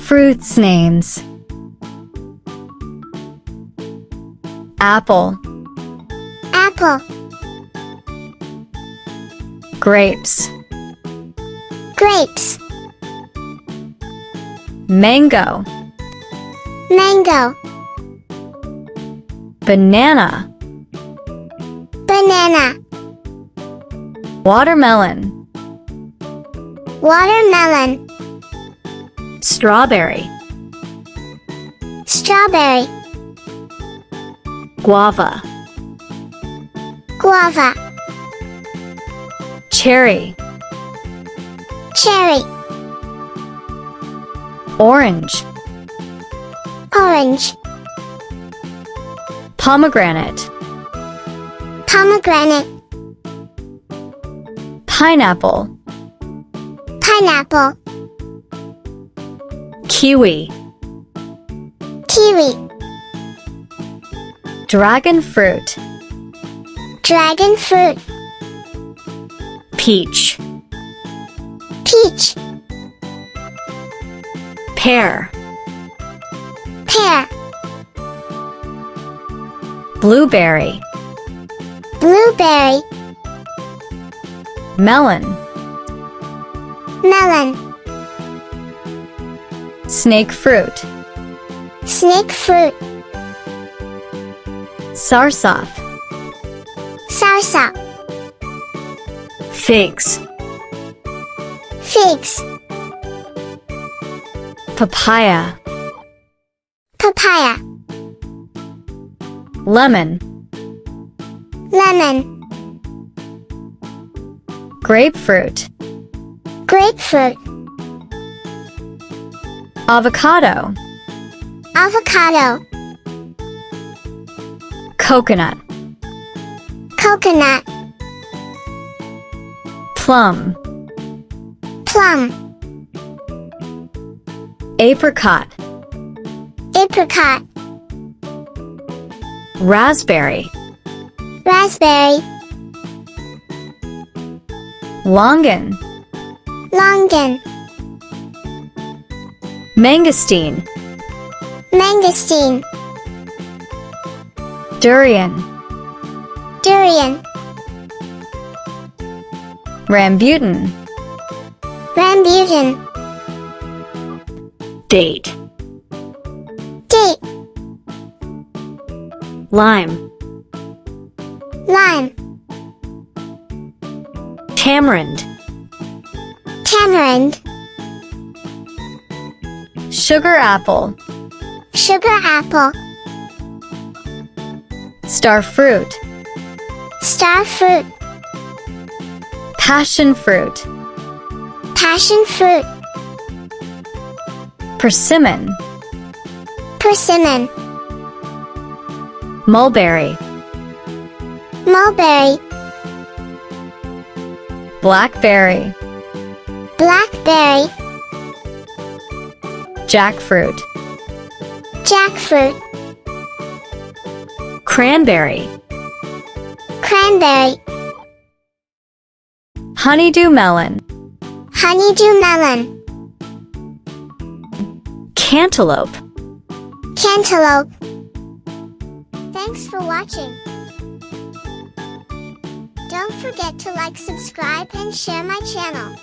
Fruits names: apple, apple, grapes, grapes, mango, mango, banana, banana, watermelon, watermelon, strawberry, strawberry, guava, guava, cherry, cherry, orange, orange, pomegranate, pomegranate, pineapple, pineapple, kiwi, kiwi, dragon fruit, dragon fruit, peach, peach, pear, pear, blueberry, blueberry, melon, melon, snake fruit, snake fruit, soursop, soursop, figs, figs, papaya, papaya, lemon, lemon, grapefruit, grapefruit, avocado, avocado, coconut, coconut, plum, plum, apricot, apricot, raspberry, raspberry, longan, longan, mangosteen, mangosteen, durian, durian, rambutan, rambutan, date, date, lime, lime, tamarind, tamarind, sugar apple, sugar apple, star fruit, star fruit, passion fruit, passion fruit, persimmon, persimmon, mulberry, mulberry, blackberry, blackberry, jackfruit, jackfruit, cranberry, cranberry, honeydew melon, honeydew melon, cantaloupe. cantaloupe. Thanks for watching. Don't forget to like, subscribe, and share my channel.